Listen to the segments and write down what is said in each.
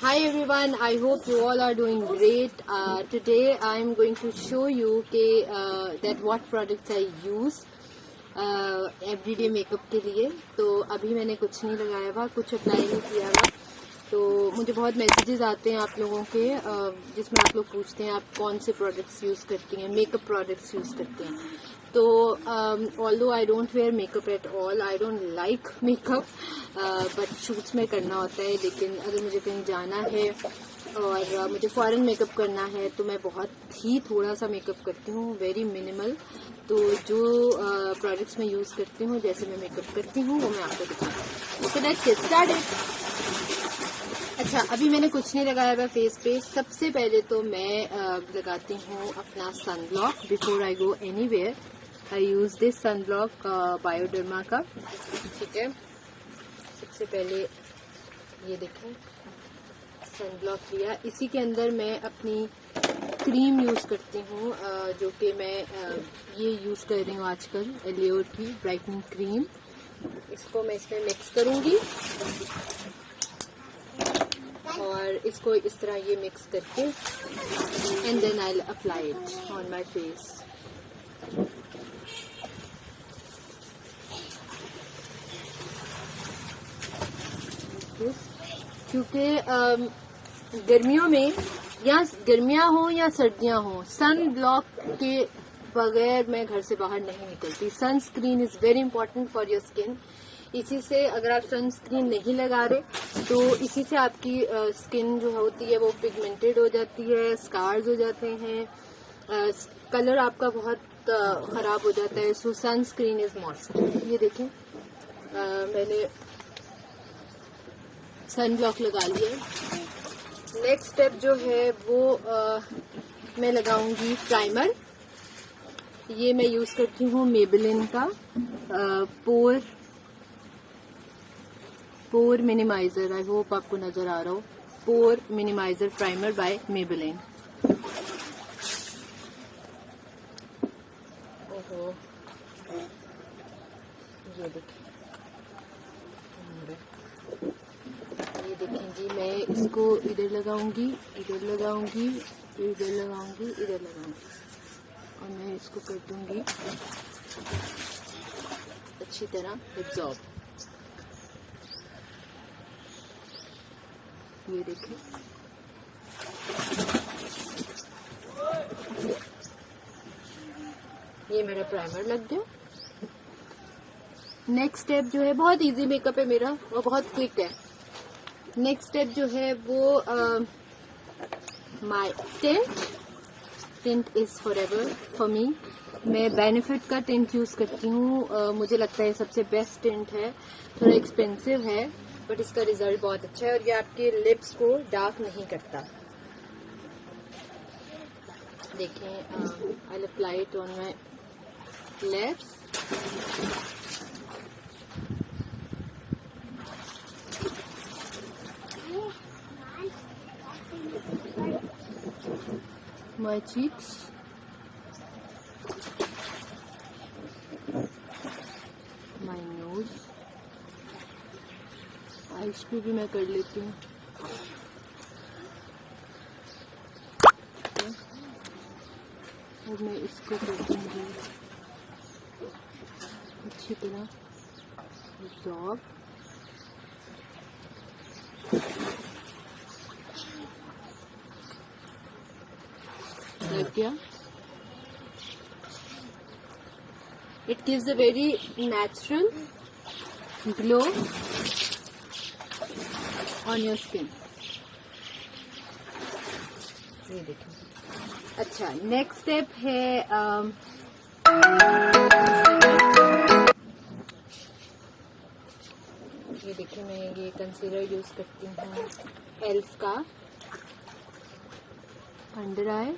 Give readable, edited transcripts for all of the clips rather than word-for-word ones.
Hi everyone, I hope you all are doing great. Today I am going to show you that what products I use everyday makeup के लिए. तो अभी मैंने कुछ नहीं लगाया हुआ, कुछ अप्लाई नहीं किया हुआ. तो मुझे बहुत मैसेजेस आते हैं आप लोगों के जिसमें आप लोग पूछते हैं आप कौन से प्रोडक्ट्स यूज़ करती हैं, मेकअप प्रोडक्ट्स यूज़ करते हैं. तो although I don't wear makeup at all, I don't like makeup, but shoots में करना होता है. लेकिन अगर मुझे कहीं जाना है और मुझे फॉरेन मेकअप करना है तो मैं बहुत ही थोड़ा सा मेकअप करती हूँ, वेरी मिनिमल. तो जो प्रोडक्ट्स मैं यूज़ करती हूँ, जैसे मैं मेकअप करती हूँ वो मैं आपको दिखाती हूँ. So let's get started. अच्छा, अभी मैंने कुछ नहीं लगाया हुआ फेस पे. सबसे पहले तो मैं लगाती हूँ अपना sunblock. Before I go anywhere I use this sunblock Bioderma का. ठीक है, सबसे पहले ये देखें सनब्लॉक लिया. इसी के अंदर मैं अपनी क्रीम यूज करती हूँ, जो कि मैं ये यूज कर रही हूँ आजकल, एलियोर की ब्राइटनिंग क्रीम. इसको मैं इसमें मिक्स करूंगी और इसको इस तरह ये मिक्स करके and then I will apply it on my face. क्योंकि गर्मियों में, या गर्मियां हो या सर्दियां हो, सन ब्लॉक के बगैर मैं घर से बाहर नहीं निकलती. Sunscreen is very important for your skin. इसी से अगर आप सनस्क्रीन नहीं लगा रहे तो इसी से आपकी स्किन जो होती है वो पिगमेंटेड हो जाती है, स्कार्स हो जाते हैं, कलर आपका बहुत खराब हो जाता है. So sunscreen is must. ये देखें मैंने सन ब्लॉक लगा लिया. नेक्स्ट स्टेप जो है वो मैं लगाऊंगी प्राइमर. ये मैं यूज करती हूँ मेबेलिन का पोर मिनिमाइजर. आई होप आपको नजर आ रहा हो. पोर मिनिमाइजर प्राइमर बाय मेबेलिन. ओहो, ये देखिए जी. मैं इसको इधर लगाऊंगी, इधर लगाऊंगी, इधर लगाऊंगी, इधर लगाऊंगी और मैं इसको कर दूंगी अच्छी तरह एब्जॉर्ब. ये देखिए ये मेरा प्राइमर लग गया. नेक्स्ट स्टेप जो है, बहुत इजी मेकअप है मेरा और बहुत क्विक है. नेक्स्ट स्टेप जो है वो my tint is for ever for me. मैं बेनिफिट का टिंट यूज करती हूँ. मुझे लगता है सबसे बेस्ट टिंट है. थोड़ा एक्सपेंसिव है बट इसका रिजल्ट बहुत अच्छा है और ये आपके लिप्स को डार्क नहीं करता. देखें, आई will apply it on my lips. My cheeks, my nose, eyes पे भी मैं कर लेती हूँ. और मैं इसको कर दूंगी अच्छी तरह एब्जॉर्ब. लग गया. It gives a very natural glow on your skin. ये देखिए. अच्छा, नेक्स्ट स्टेप है ये देखिए मैं ये कंसीलर यूज करती हूँ एल्फ का अंडर आई.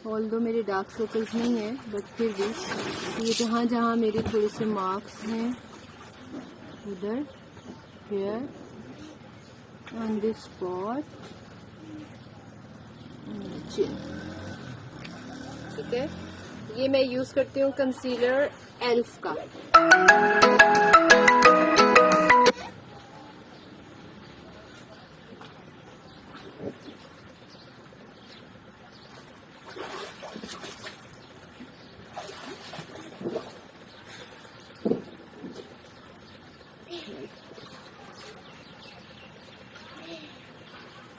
ऑल्दो मेरे डार्क सर्कल्स नहीं है बट फिर भी ये जहाँ जहाँ मेरे थोड़े से मार्क्स हैं, उधर हेयर ऑन दिस स्पॉट, ठीक है. ये मैं यूज करती हूँ कंसीलर एल्फ का.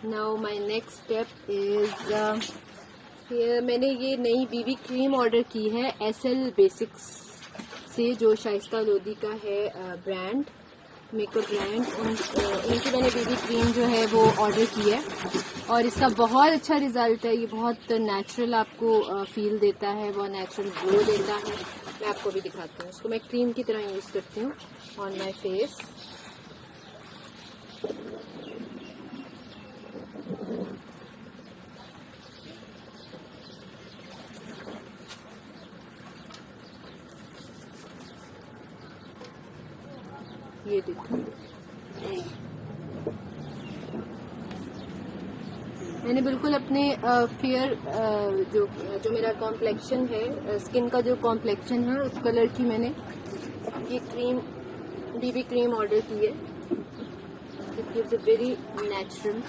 Now my next step is मैंने ये नई बीबी क्रीम ऑर्डर की है एसएल बेसिक्स से, जो शाइस्ता लोधी का है ब्रांड, मेकअप ब्रांड। उनकी मैंने बीबी क्रीम जो है वो ऑर्डर की है और इसका बहुत अच्छा रिजल्ट है। ये बहुत नेचुरल आपको फील देता है, बहुत नेचुरल ग्लो देता है। मैं आपको भी दिखाती हूँ। इसको मैं क्रीम की तरह यूज़ करती हूँ ऑन माई फेस। ये देखो, मैंने बिल्कुल अपने फेयर जो मेरा कॉम्प्लेक्शन है, स्किन का जो कॉम्प्लेक्शन है उस कलर की मैंने ये क्रीम, बीबी क्रीम ऑर्डर की है। It gives a very natural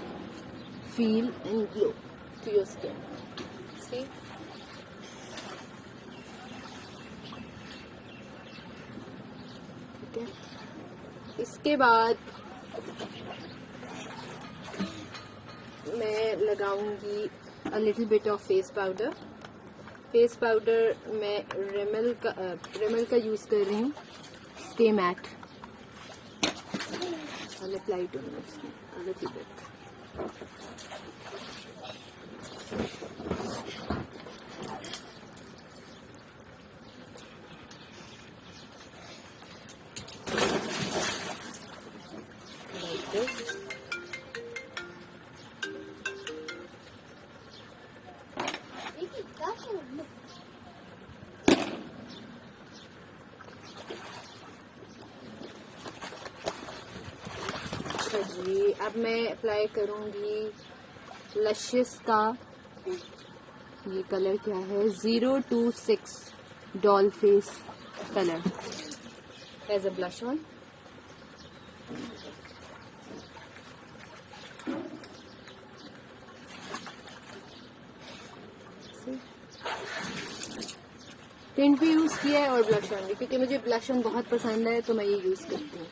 feel and glow to your skin. See, ठीक है। इसके बाद मैं लगाऊंगी a little bit of face powder. Face powder मैं रेमल का यूज कर रही हूँ, stay matte. I'll apply it on my skin a little bit. Like this. अच्छा जी, अब मैं अप्लाई करूंगी लशियस का, ये कलर क्या है, 026 doll face colour as a blush on. Tint भी यूज किया है और ब्लश ऑन भी, क्योंकि मुझे ब्लश ऑन बहुत पसंद है तो मैं ये यूज करती हूँ।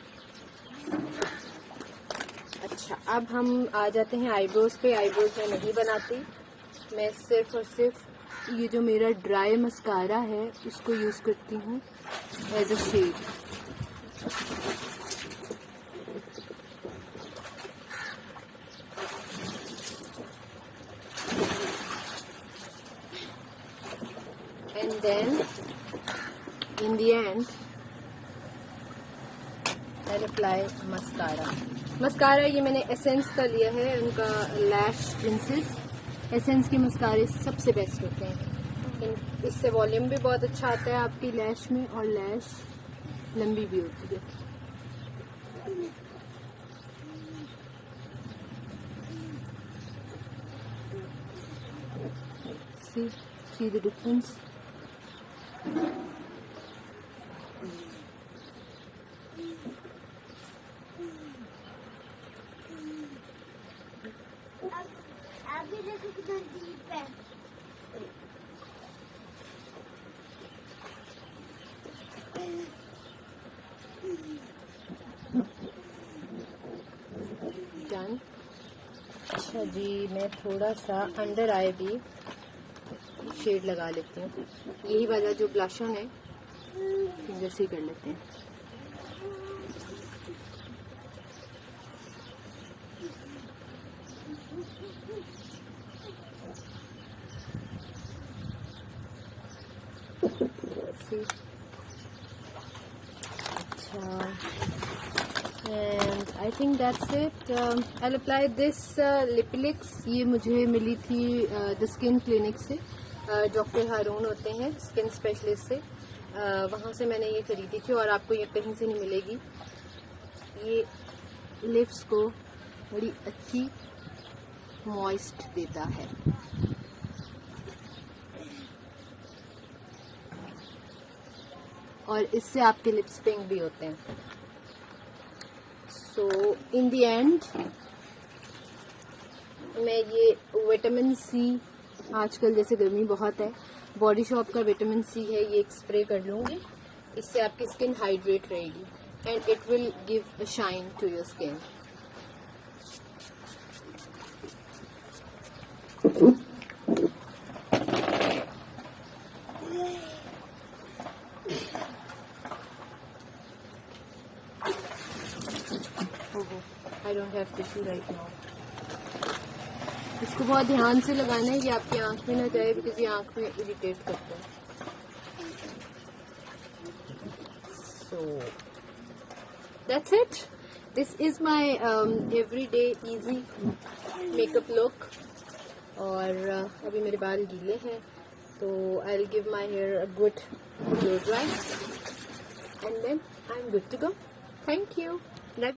अच्छा, अब हम आ जाते हैं आईब्रोज पे। आईब्रोज मैं नहीं बनाती, मैं सिर्फ और सिर्फ ये जो मेरा ड्राई मस्कारा है उसको यूज करती हूँ as a shade. And then in the end I apply mascara. Mascara ये मैंने एसेंस का लिया है, उनका लैश प्रिंसेस। एसेंस के मस्कारे सबसे बेस्ट होते हैं, इससे वॉल्यूम भी बहुत अच्छा आता है आपकी लैश में और लैश लंबी भी होती है। see the difference? अभी देखो कितना डीप है। डन। अच्छा जी, मैं थोड़ा सा अंडर आई भी शेड लगा लेती हूँ। यही वाला जो ब्लश ऑन है फिंगर से कर लेते हैं। अच्छा, and I think that's it. I apply this lip elixir. ये मुझे मिली थी द स्किन क्लिनिक से, डॉक्टर हारून होते हैं स्किन स्पेशलिस्ट से, वहाँ से मैंने ये खरीदी थी और आपको ये कहीं से नहीं मिलेगी। ये लिप्स को बड़ी अच्छी मॉइस्ट देता है। और इससे आपके लिप्स पिंक भी होते हैं। सो इन द एंड मैं ये विटामिन सी, आजकल जैसे गर्मी बहुत है बॉडी शॉप का विटामिन सी है, ये एक स्प्रे कर लूँगी, इससे आपकी स्किन हाइड्रेट रहेगी and it will give a shine to your skin. I don't have tissue right now. इसको बहुत ध्यान से लगाना है कि आपकी आंख में ना जाए, बिकॉज ये आंख में इरिटेट करता है। So that's it. This is my everyday easy makeup look. और अभी मेरे बाल गीले हैं तो I'll give my hair a good blow dry and then I'm good to go. Thank you.